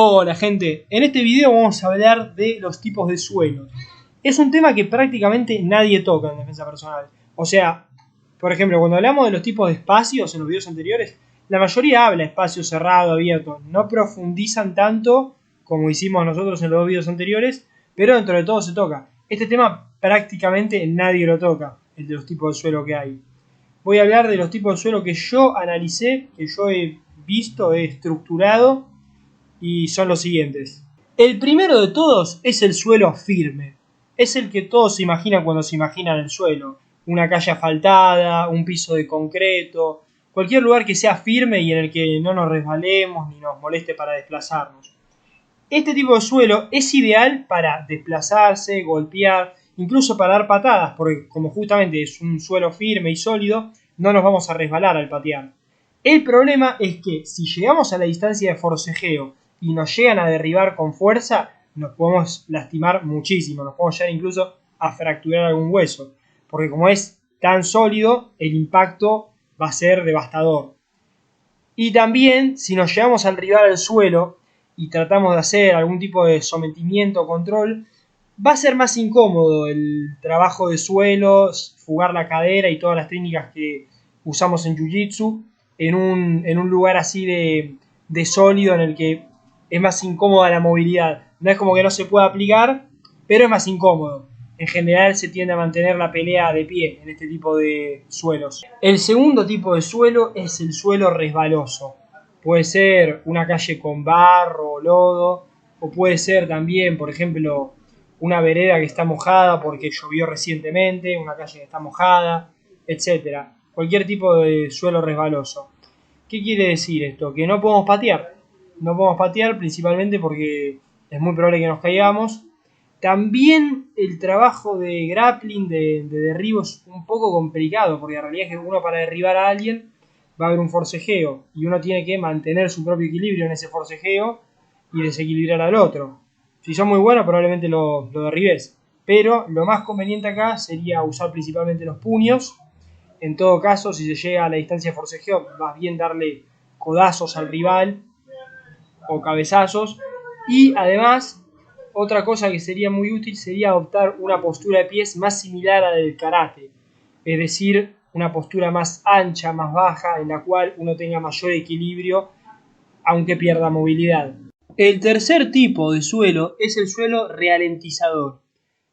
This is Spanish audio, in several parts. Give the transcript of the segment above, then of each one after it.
Hola gente, en este video vamos a hablar de los tipos de suelo. Es un tema que prácticamente nadie toca en defensa personal. O sea, por ejemplo, cuando hablamos de los tipos de espacios en los videos anteriores, la mayoría habla espacio cerrado, abierto. No profundizan tanto como hicimos nosotros en los dos videos anteriores, pero dentro de todo se toca. Este tema prácticamente nadie lo toca, el de los tipos de suelo que hay. Voy a hablar de los tipos de suelo que yo analicé, que yo he visto, he estructurado, y son los siguientes. El primero de todos es el suelo firme. Es el que todos se imaginan cuando se imaginan el suelo. Una calle asfaltada, un piso de concreto, cualquier lugar que sea firme y en el que no nos resbalemos ni nos moleste para desplazarnos. Este tipo de suelo es ideal para desplazarse, golpear, incluso para dar patadas, porque como justamente es un suelo firme y sólido, no nos vamos a resbalar al patear. El problema es que si llegamos a la distancia de forcejeo y nos llegan a derribar con fuerza, nos podemos lastimar muchísimo, nos podemos llegar incluso a fracturar algún hueso, porque como es tan sólido, el impacto va a ser devastador. Y también, si nos llevamos al rival al suelo y tratamos de hacer algún tipo de sometimiento o control, va a ser más incómodo el trabajo de suelos, fugar la cadera y todas las técnicas que usamos en Jiu-Jitsu en un lugar así de sólido en el que es más incómoda la movilidad. No es como que no se pueda aplicar, pero es más incómodo. En general se tiende a mantener la pelea de pie en este tipo de suelos. El segundo tipo de suelo es el suelo resbaloso. Puede ser una calle con barro o lodo, o puede ser también, por ejemplo, una vereda que está mojada porque llovió recientemente, una calle que está mojada, etc. Cualquier tipo de suelo resbaloso. ¿Qué quiere decir esto? Que no podemos patear. No podemos patear principalmente porque es muy probable que nos caigamos. También el trabajo de grappling, de derribo, es un poco complicado, porque en realidad es que uno para derribar a alguien va a haber un forcejeo y uno tiene que mantener su propio equilibrio en ese forcejeo y desequilibrar al otro. Si son muy buenos probablemente lo derribes, pero lo más conveniente acá sería usar principalmente los puños. En todo caso, si se llega a la distancia de forcejeo, más bien darle codazos al rival o cabezazos. Y además, otra cosa que sería muy útil sería adoptar una postura de pies más similar a la del karate. Es decir, una postura más ancha, más baja, en la cual uno tenga mayor equilibrio, aunque pierda movilidad. El tercer tipo de suelo es el suelo ralentizador.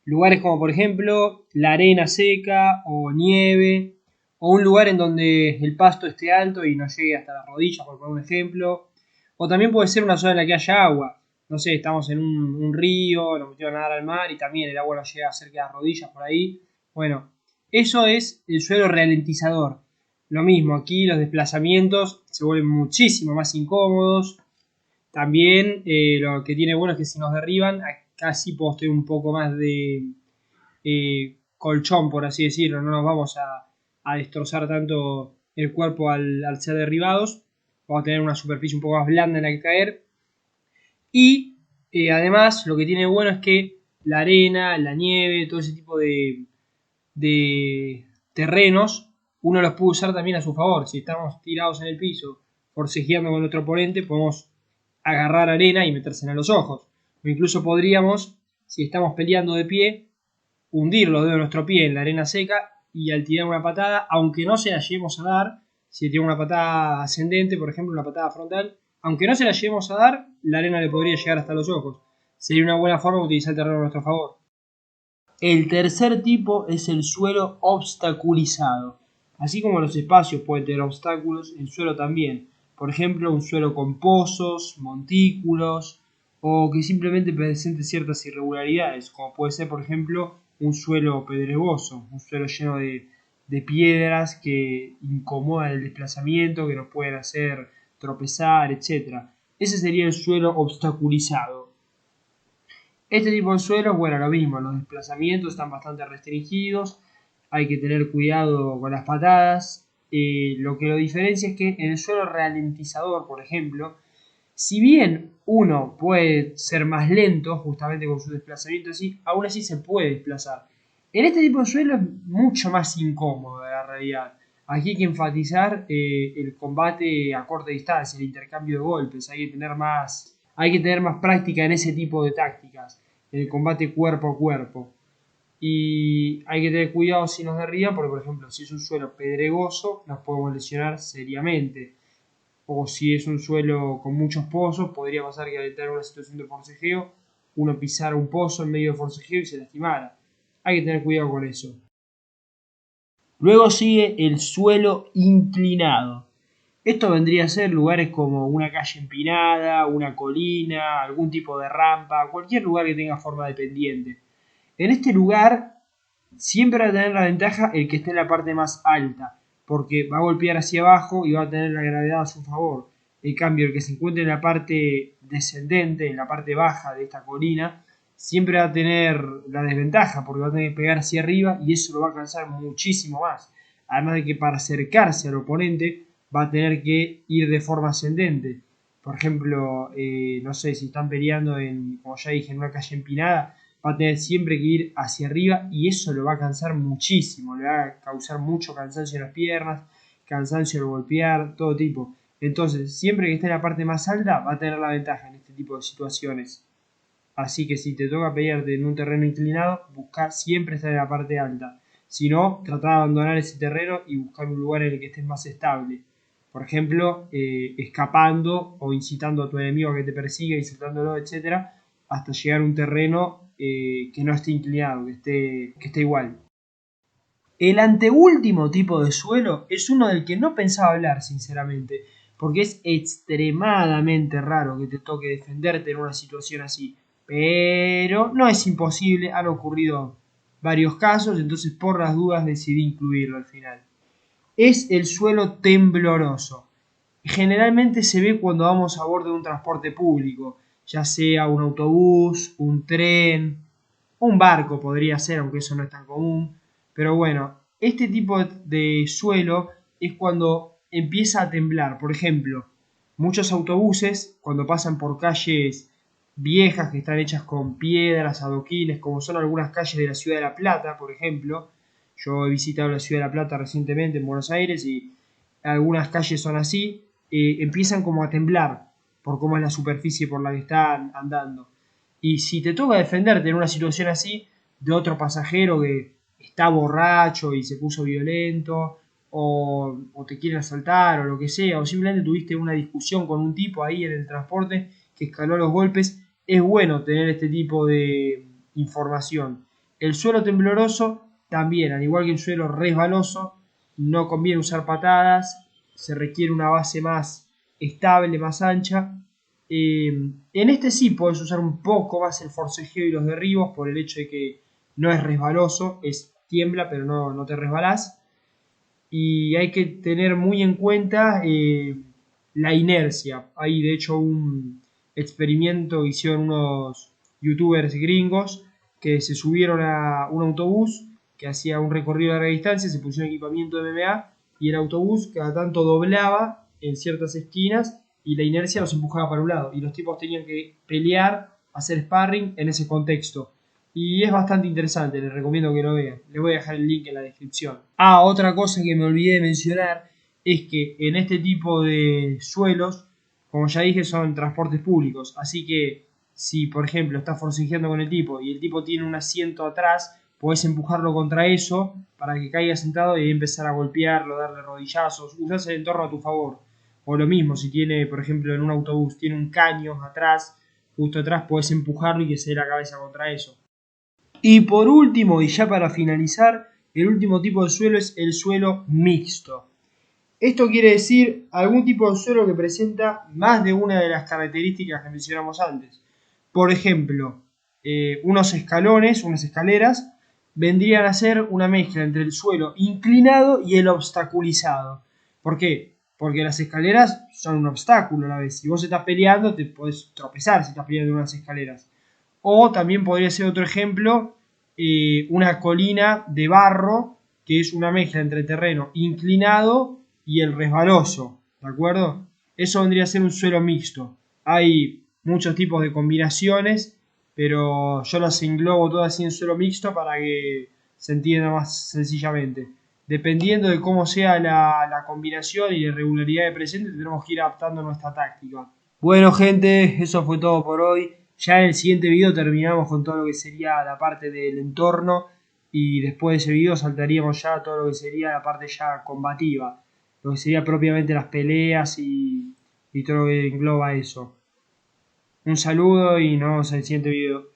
Lugares como por ejemplo la arena seca o nieve, o un lugar en donde el pasto esté alto y no llegue hasta las rodillas, por poner un ejemplo. O también puede ser una zona en la que haya agua. No sé, estamos en un río, nos metieron a nadar al mar y también el agua no llega cerca de las rodillas por ahí. Bueno, eso es el suelo ralentizador. Lo mismo, aquí los desplazamientos se vuelven muchísimo más incómodos. También lo que tiene bueno es que si nos derriban, acá sí podemos tener un poco más de colchón, por así decirlo. No nos vamos a destrozar tanto el cuerpo al ser derribados. Vamos a tener una superficie un poco más blanda en la que caer. Y además lo que tiene bueno es que la arena, la nieve, todo ese tipo de terrenos, uno los puede usar también a su favor. Si estamos tirados en el piso, forcejeando con nuestro oponente, podemos agarrar arena y metérsela en los ojos. O incluso podríamos, si estamos peleando de pie, hundir los dedos de nuestro pie en la arena seca y al tirar una patada, aunque no se la lleguemos a dar, si tiene una patada ascendente, por ejemplo, una patada frontal, aunque no se la lleguemos a dar, la arena le podría llegar hasta los ojos. Sería una buena forma de utilizar el terreno a nuestro favor. El tercer tipo es el suelo obstaculizado. Así como los espacios pueden tener obstáculos, el suelo también. Por ejemplo, un suelo con pozos, montículos o que simplemente presente ciertas irregularidades, como puede ser, por ejemplo, un suelo pedregoso, un suelo lleno de piedras que incomodan el desplazamiento, que nos pueden hacer tropezar, etc. Ese sería el suelo obstaculizado. Este tipo de suelos, bueno, lo mismo, los desplazamientos están bastante restringidos, hay que tener cuidado con las patadas. Lo que lo diferencia es que en el suelo ralentizador, por ejemplo, si bien uno puede ser más lento, justamente con su desplazamiento así, aún así se puede desplazar. En este tipo de suelo es mucho más incómodo, en la realidad. Aquí hay que enfatizar el combate a corta distancia, el intercambio de golpes, hay que tener más Hay que tener más práctica en ese tipo de tácticas, en el combate cuerpo a cuerpo. Y hay que tener cuidado si nos derriban, porque por ejemplo, si es un suelo pedregoso, nos podemos lesionar seriamente. O si es un suelo con muchos pozos, podría pasar que al entrar en una situación de forcejeo, uno pisara un pozo en medio de forcejeo y se lastimara. Hay que tener cuidado con eso. Luego sigue el suelo inclinado. Esto vendría a ser lugares como una calle empinada, una colina, algún tipo de rampa, cualquier lugar que tenga forma de pendiente. En este lugar siempre va a tener la ventaja el que esté en la parte más alta, porque va a golpear hacia abajo y va a tener la gravedad a su favor. En cambio, el que se encuentre en la parte descendente, en la parte baja de esta colina, siempre va a tener la desventaja, porque va a tener que pegar hacia arriba y eso lo va a cansar muchísimo más. Además de que para acercarse al oponente va a tener que ir de forma ascendente. Por ejemplo, no sé, si están peleando en, como ya dije, en una calle empinada, va a tener siempre que ir hacia arriba y eso lo va a cansar muchísimo, le va a causar mucho cansancio en las piernas, cansancio al golpear, todo tipo. Entonces, siempre que esté en la parte más alta, va a tener la ventaja en este tipo de situaciones. Así que si te toca pelearte en un terreno inclinado, busca siempre estar en la parte alta. Si no, trata de abandonar ese terreno y buscar un lugar en el que estés más estable. Por ejemplo, escapando o incitando a tu enemigo a que te persiga, insultándolo, etc., hasta llegar a un terreno que no esté inclinado, que esté igual. El anteúltimo tipo de suelo es uno del que no pensaba hablar, sinceramente, porque es extremadamente raro que te toque defenderte en una situación así. Pero no es imposible, han ocurrido varios casos, entonces por las dudas decidí incluirlo al final. Es el suelo tembloroso. Generalmente se ve cuando vamos a bordo de un transporte público, ya sea un autobús, un tren, un barco podría ser, aunque eso no es tan común. Pero bueno, este tipo de suelo es cuando empieza a temblar. Por ejemplo, muchos autobuses, cuando pasan por calles viejas que están hechas con piedras, adoquines, como son algunas calles de la ciudad de La Plata, por ejemplo. Yo he visitado la ciudad de La Plata recientemente en Buenos Aires y algunas calles son así, empiezan como a temblar por cómo es la superficie por la que están andando. Y si te toca defenderte en una situación así de otro pasajero que está borracho y se puso violento, o te quieren asaltar, o lo que sea, o simplemente tuviste una discusión con un tipo ahí en el transporte que escaló los golpes, es bueno tener este tipo de información. El suelo tembloroso también, al igual que el suelo resbaloso, no conviene usar patadas, se requiere una base más estable, más ancha. En este sí puedes usar un poco más el forcejeo y los derribos por el hecho de que no es resbaloso, es tiembla pero no te resbalás. Y hay que tener muy en cuenta la inercia. Hay de hecho un experimento que hicieron unos youtubers gringos que se subieron a un autobús que hacía un recorrido de larga distancia, se pusieron equipamiento de MMA y el autobús cada tanto doblaba en ciertas esquinas y la inercia los empujaba para un lado y los tipos tenían que pelear, hacer sparring en ese contexto. Y es bastante interesante, les recomiendo que lo vean. Les voy a dejar el link en la descripción. Ah, otra cosa que me olvidé de mencionar es que en este tipo de suelos, como ya dije, son transportes públicos. Así que si, por ejemplo, estás forcejeando con el tipo y el tipo tiene un asiento atrás, podés empujarlo contra eso para que caiga sentado y empezar a golpearlo, darle rodillazos. Usás el entorno a tu favor. O lo mismo, si tiene, por ejemplo, en un autobús, tiene un caño atrás, justo atrás, podés empujarlo y que se dé la cabeza contra eso. Y por último, y ya para finalizar, el último tipo de suelo es el suelo mixto. Esto quiere decir algún tipo de suelo que presenta más de una de las características que mencionamos antes. Por ejemplo, unos escalones, unas escaleras, vendrían a ser una mezcla entre el suelo inclinado y el obstaculizado. ¿Por qué? Porque las escaleras son un obstáculo a la vez. Si vos estás peleando, te podés tropezar si estás peleando en unas escaleras. O también podría ser otro ejemplo, una colina de barro, que es una mezcla entre terreno inclinado y el resbaloso, ¿de acuerdo? Eso vendría a ser un suelo mixto. Hay muchos tipos de combinaciones, pero yo las englobo todas así en suelo mixto para que se entienda más sencillamente. Dependiendo de cómo sea la combinación y la irregularidad de presente, tenemos que ir adaptando nuestra táctica. Bueno, gente, eso fue todo por hoy. Ya en el siguiente video terminamos con todo lo que sería la parte del entorno y después de ese video saltaríamos ya a todo lo que sería la parte ya combativa, lo que sería propiamente las peleas y todo lo que engloba eso. Un saludo y nos vemos en el siguiente video.